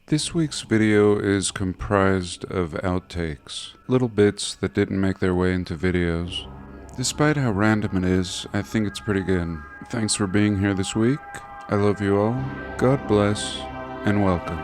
This week's video is comprised of outtakes, little bits that didn't make their way into videos. Despite how random it is, I think it's pretty good. Thanks for being here this week. I love you all. God bless, and welcome.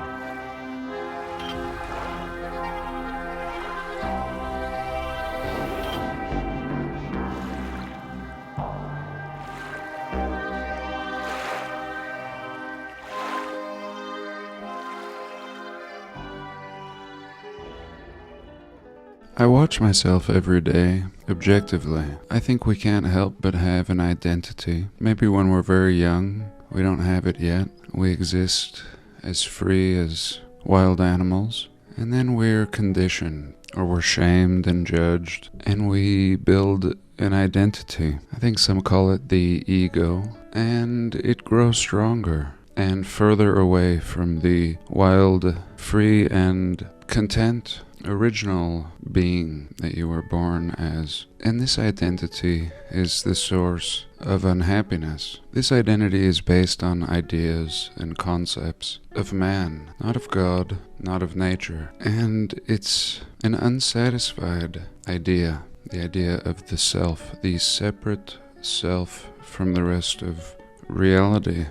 I watch myself every day, objectively. I think we can't help but have an identity. Maybe when we're very young, we don't have it yet. We exist as free as wild animals. And then we're conditioned, or we're shamed and judged, and we build an identity. I think some call it the ego, and it grows stronger and further away from the wild, free, and content original being that you were born as. And this identity is the source of unhappiness. This identity is based on ideas and concepts of man, not of God, not of nature. And it's an unsatisfied idea, the idea of the self, the separate self from the rest of reality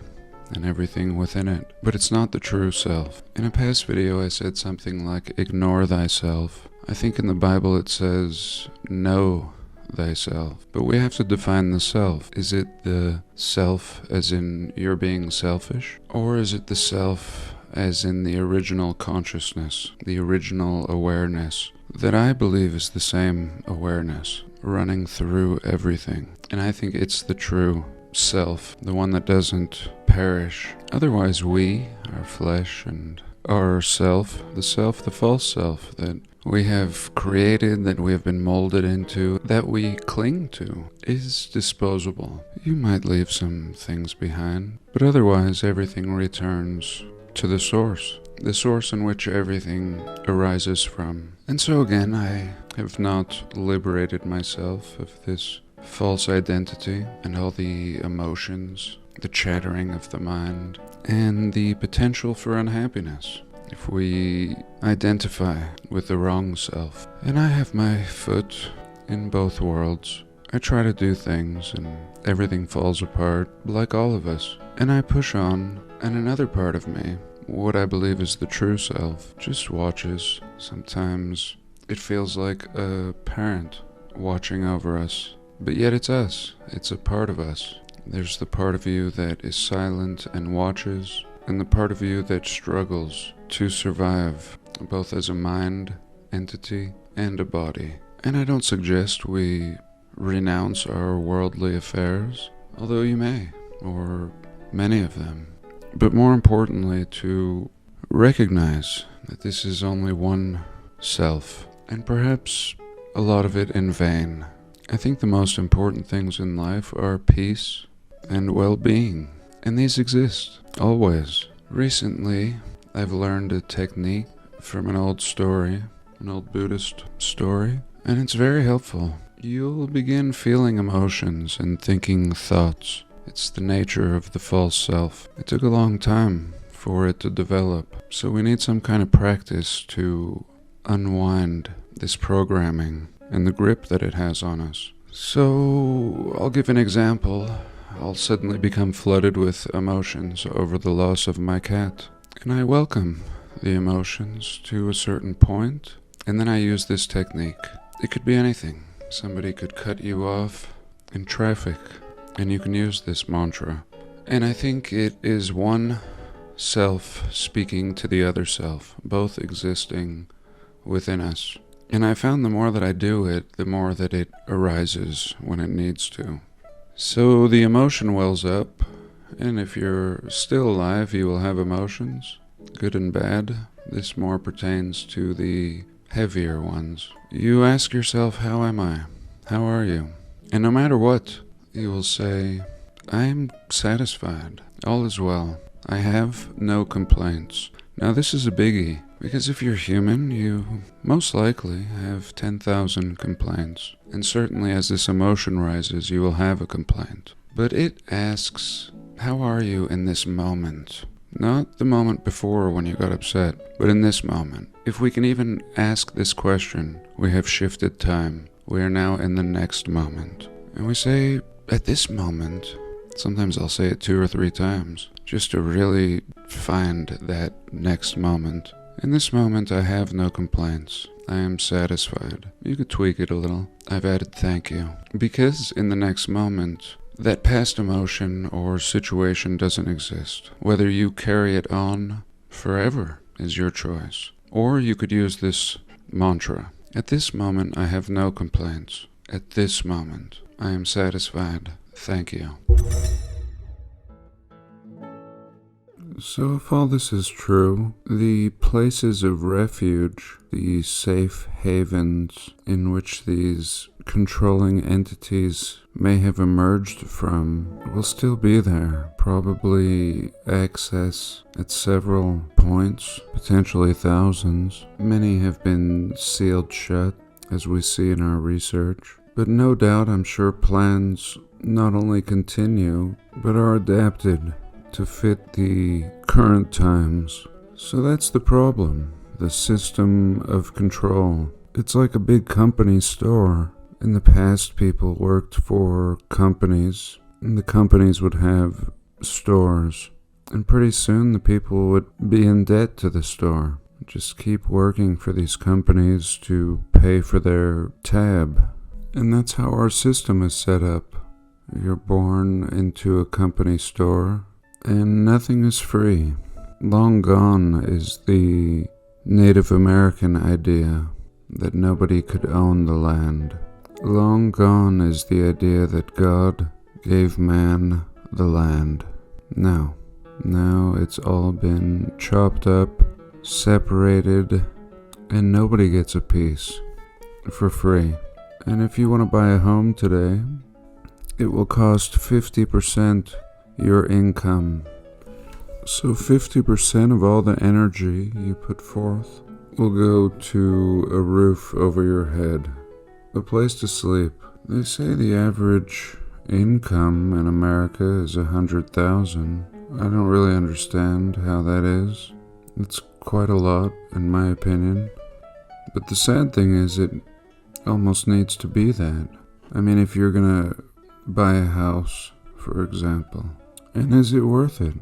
and everything within it. But it's not the true self. In a past video I said something like, ignore thyself. I think in the Bible it says, know thyself. But we have to define the self. Is it the self as in you're being selfish? Or is it the self as in the original consciousness, the original awareness, that I believe is the same awareness running through everything? And I think it's the true self, the one that doesn't perish. Otherwise we, our flesh and our self, the false self that we have created, that we have been molded into, that we cling to, is disposable. You might leave some things behind, but otherwise everything returns to the source in which everything arises from. And so again, I have not liberated myself of this false identity and all the emotions, the chattering of the mind, and the potential for unhappiness if we identify with the wrong self. And I have my foot in both worlds. I try to do things and everything falls apart, like all of us. And I push on, and another part of me, what I believe is the true self, just watches. Sometimes it feels like a parent watching over us. But yet it's us. It's a part of us. There's the part of you that is silent and watches, and the part of you that struggles to survive, both as a mind entity and a body. And I don't suggest we renounce our worldly affairs, although you may, or many of them. But more importantly, to recognize that this is only one self, and perhaps a lot of it in vain. I think the most important things in life are peace and well-being, and these exist, always. Recently, I've learned a technique from an old story, an old Buddhist story, and it's very helpful. You'll begin feeling emotions and thinking thoughts. It's the nature of the false self. It took a long time for it to develop, so we need some kind of practice to unwind this programming and the grip that it has on us. So, I'll give an example. I'll suddenly become flooded with emotions over the loss of my cat. And I welcome the emotions to a certain point, and then I use this technique. It could be anything. Somebody could cut you off in traffic, and you can use this mantra. And I think it is one self speaking to the other self, both existing within us. And I found the more that I do it, the more that it arises when it needs to. So the emotion wells up, and if you're still alive, you will have emotions, good and bad. This more pertains to the heavier ones. You ask yourself, how am I? How are you? And no matter what, you will say, I'm satisfied. All is well. I have no complaints. Now this is a biggie, because if you're human, you most likely have 10,000 complaints. And certainly as this emotion rises, you will have a complaint. But it asks, how are you in this moment? Not the moment before when you got upset, but in this moment. If we can even ask this question, we have shifted time. We are now in the next moment. And we say, at this moment, sometimes I'll say it 2 or 3 times, just to really find that next moment. In this moment, I have no complaints. I am satisfied. You could tweak it a little. I've added thank you. Because in the next moment, that past emotion or situation doesn't exist. Whether you carry it on forever is your choice. Or you could use this mantra. At this moment, I have no complaints. At this moment, I am satisfied. Thank you. So if all this is true, the places of refuge, the safe havens in which these controlling entities may have emerged from will still be there. Probably access at several points, potentially thousands. Many have been sealed shut, as we see in our research. But no doubt, I'm sure plans not only continue, but are adapted to fit the current times. So that's the problem, the system of control. It's like a big company store. In the past, people worked for companies, and the companies would have stores. And pretty soon, the people would be in debt to the store. Just keep working for these companies to pay for their tab. And that's how our system is set up. You're born into a company store, and nothing is free. Long gone is the Native American idea that nobody could own the land. Long gone is the idea that God gave man the land. Now it's all been chopped up, separated, and nobody gets a piece for free. And if you want to buy a home today, it will cost 50% your income. So 50% of all the energy you put forth will go to a roof over your head, a place to sleep. They say the average income in America is 100,000. I don't really understand how that is. It's quite a lot, in my opinion. But the sad thing is, it almost needs to be that. I mean, if you're gonna buy a house, for example, and is it worth it?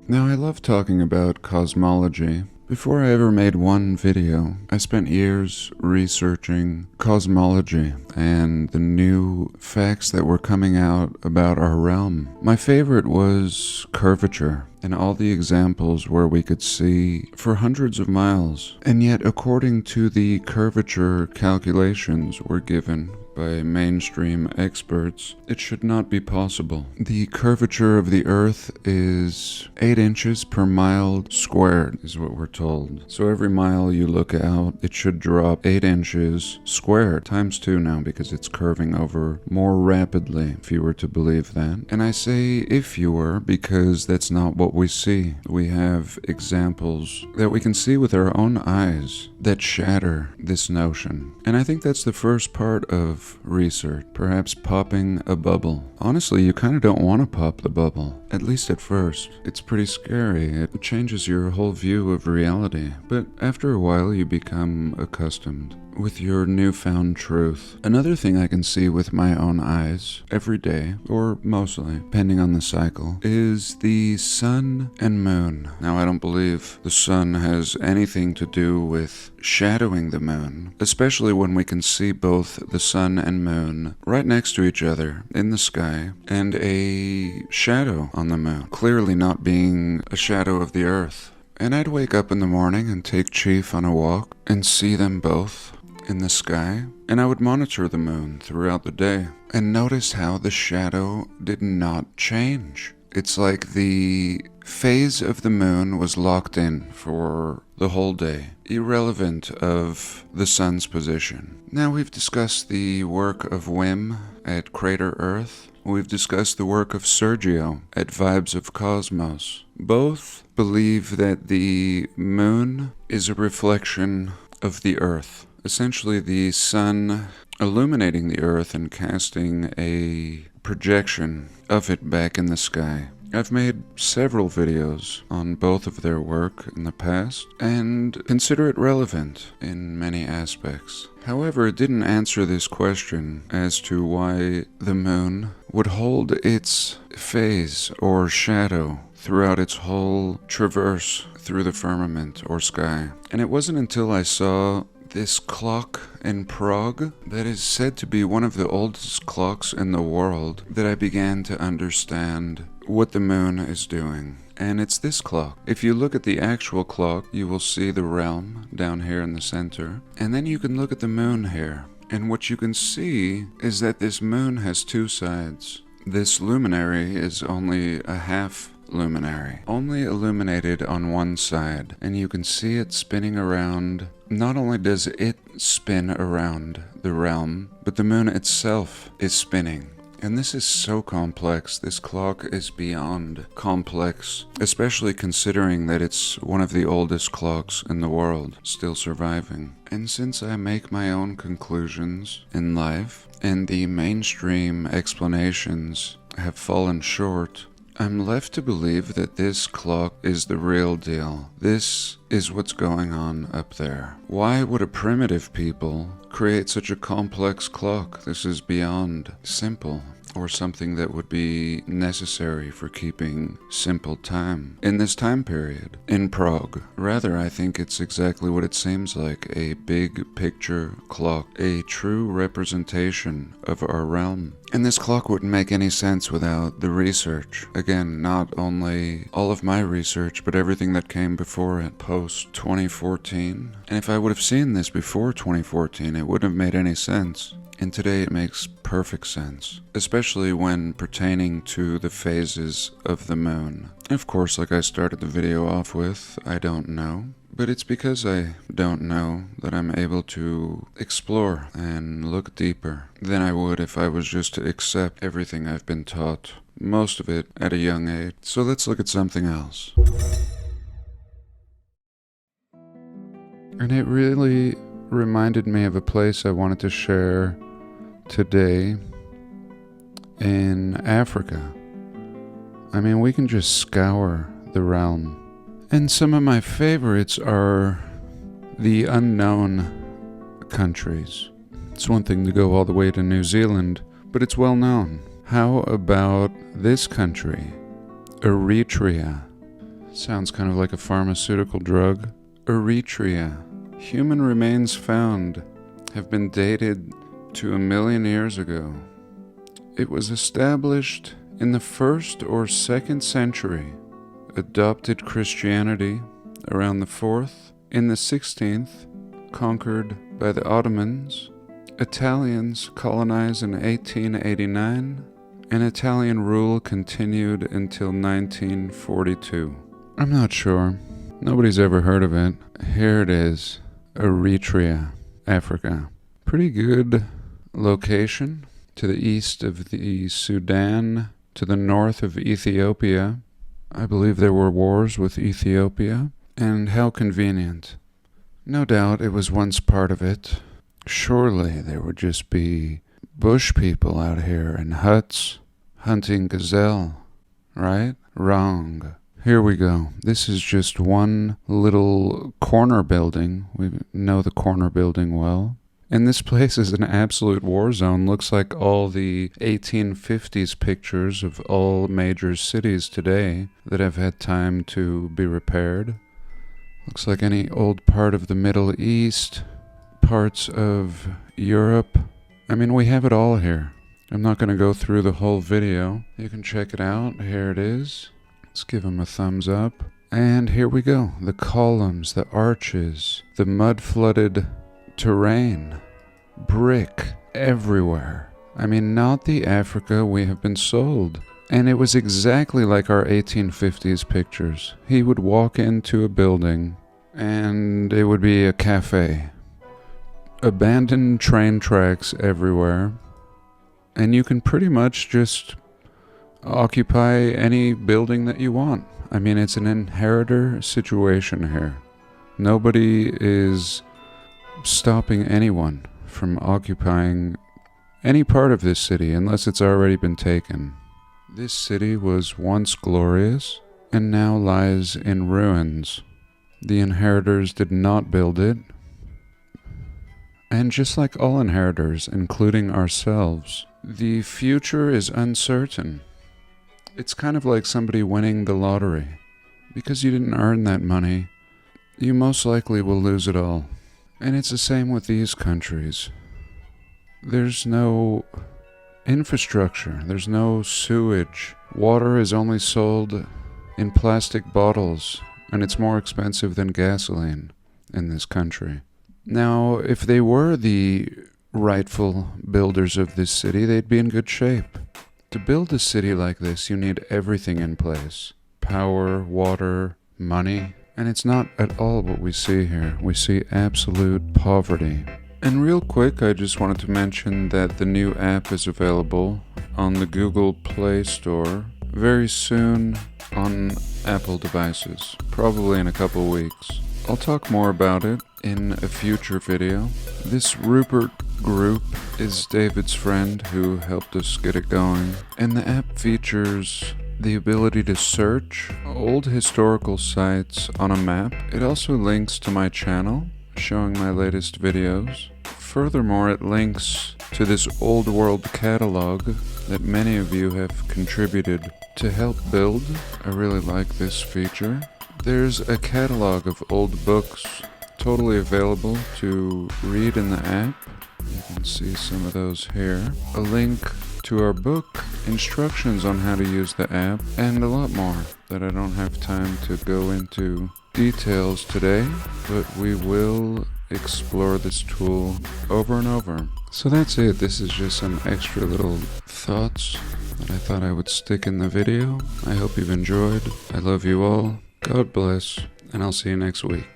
Now, I love talking about cosmology. Before I ever made one video, I spent years researching cosmology and the new facts that were coming out about our realm. My favorite was curvature and all the examples where we could see for hundreds of miles. And yet, according to the curvature calculations were given by mainstream experts, it should not be possible. The curvature of the Earth is 8 inches per mile squared, is what we're told. So every mile you look out, it should drop 8 inches squared, times 2 now because it's curving over more rapidly, if you were to believe that. And I say if you were, because that's not what we see. We have examples that we can see with our own eyes that shatter this notion. And I think that's the first part of research, perhaps popping a bubble. Honestly, you kind of don't want to pop the bubble, at least at first. It's pretty scary. It changes your whole view of reality. But after a while, you become accustomed with your newfound truth. Another thing I can see with my own eyes every day, or mostly, depending on the cycle, is the sun and moon. Now, I don't believe the sun has anything to do with shadowing the moon, especially when we can see both the sun and moon right next to each other in the sky, and a shadow on the moon, clearly not being a shadow of the earth. And I'd wake up in the morning and take Chief on a walk and see them both in the sky, and I would monitor the moon throughout the day and notice how the shadow did not change. It's like the phase of the moon was locked in for the whole day, irrelevant of the sun's position. Now, we've discussed the work of Wim at Crater Earth. We've discussed the work of Sergio at Vibes of Cosmos. Both believe that the moon is a reflection of the earth. Essentially, the sun illuminating the earth and casting a projection of it back in the sky. I've made several videos on both of their work in the past and consider it relevant in many aspects. However, it didn't answer this question as to why the moon would hold its phase or shadow throughout its whole traverse through the firmament or sky. And it wasn't until I saw this clock in Prague that is said to be one of the oldest clocks in the world that I began to understand what the moon is doing. And it's this clock. If you look at the actual clock, you will see the realm down here in the center. And then you can look at the moon here. And what you can see is that this moon has two sides. This luminary is only a half luminary, only illuminated on one side, and you can see it spinning around. Not only does it spin around the realm, but the moon itself is spinning. And this is so complex. This clock is beyond complex, especially considering that it's one of the oldest clocks in the world, still surviving. And since I make my own conclusions in life, and the mainstream explanations have fallen short, I'm left to believe that this clock is the real deal. This is what's going on up there. Why would a primitive people create such a complex clock? This is beyond simple, or something that would be necessary for keeping simple time in this time period in Prague. Rather, I think it's exactly what it seems like, a big picture clock, a true representation of our realm. And this clock wouldn't make any sense without the research. Again, not only all of my research, but everything that came before it, post 2014. And if I would have seen this before 2014, it wouldn't have made any sense. And today it makes perfect sense, especially when pertaining to the phases of the moon. Of course, like I started the video off with, I don't know. But it's because I don't know that I'm able to explore and look deeper than I would if I was just to accept everything I've been taught, most of it at a young age. So let's look at something else. And it really reminded me of a place I wanted to share today in Africa. I mean, we can just scour the realm. And some of my favorites are the unknown countries. It's one thing to go all the way to New Zealand, but it's well known. How about this country? Eritrea. Sounds kind of like a pharmaceutical drug. Eritrea. Human remains found have been dated to 1 million years ago. It was established in the 1st or 2nd century, adopted Christianity around the 4th, in the 16th, conquered by the Ottomans, Italians colonized in 1889, and Italian rule continued until 1942. I'm not sure. Nobody's ever heard of it. Here it is. Eritrea, Africa. Pretty good location. To the east of the Sudan, to the north of Ethiopia. I believe there were wars with Ethiopia. And how convenient. No doubt it was once part of it. Surely there would just be bush people out here in huts hunting gazelle, right? Wrong. Here we go. This is just one little corner building. We know the corner building well. And this place is an absolute war zone. Looks like all the 1850s pictures of all major cities today that have had time to be repaired. Looks like any old part of the Middle East, parts of Europe. I mean, we have it all here. I'm not going to go through the whole video. You can check it out. Here it is. Let's give them a thumbs up. And here we go. The columns, the arches, the mud-flooded terrain, brick everywhere. I mean, not the Africa we have been sold. And it was exactly like our 1850s pictures. He would walk into a building and it would be a cafe. Abandoned train tracks everywhere. And you can pretty much just occupy any building that you want. I mean, it's an inheritor situation here. Nobody is stopping anyone from occupying any part of this city unless it's already been taken. This city was once glorious and now lies in ruins. The inheritors did not build it. And just like all inheritors, including ourselves, the future is uncertain. It's kind of like somebody winning the lottery. Because you didn't earn that money, you most likely will lose it all. And it's the same with these countries. There's no infrastructure, there's no sewage. Water is only sold in plastic bottles, and it's more expensive than gasoline in this country. Now, if they were the rightful builders of this city, they'd be in good shape. To build a city like this, you need everything in place. Power, water, money. And it's not at all what we see here. We see absolute poverty. And real quick, I just wanted to mention that the new app is available on the Google Play Store very soon on Apple devices, probably in a couple weeks. I'll talk more about it in a future video. This Rupert group is David's friend who helped us get it going, and the app features the ability to search old historical sites on a map. It also links to my channel, showing my latest videos. Furthermore, it links to this old world catalog that many of you have contributed to help build. I really like this feature. There's a catalog of old books totally available to read in the app. You can see some of those here. A link to our book, instructions on how to use the app, and a lot more that I don't have time to go into details today, but we will explore this tool over and over. So that's it. This is just some extra little thoughts that I thought I would stick in the video. I hope you've enjoyed. I love you all. God bless, and I'll see you next week.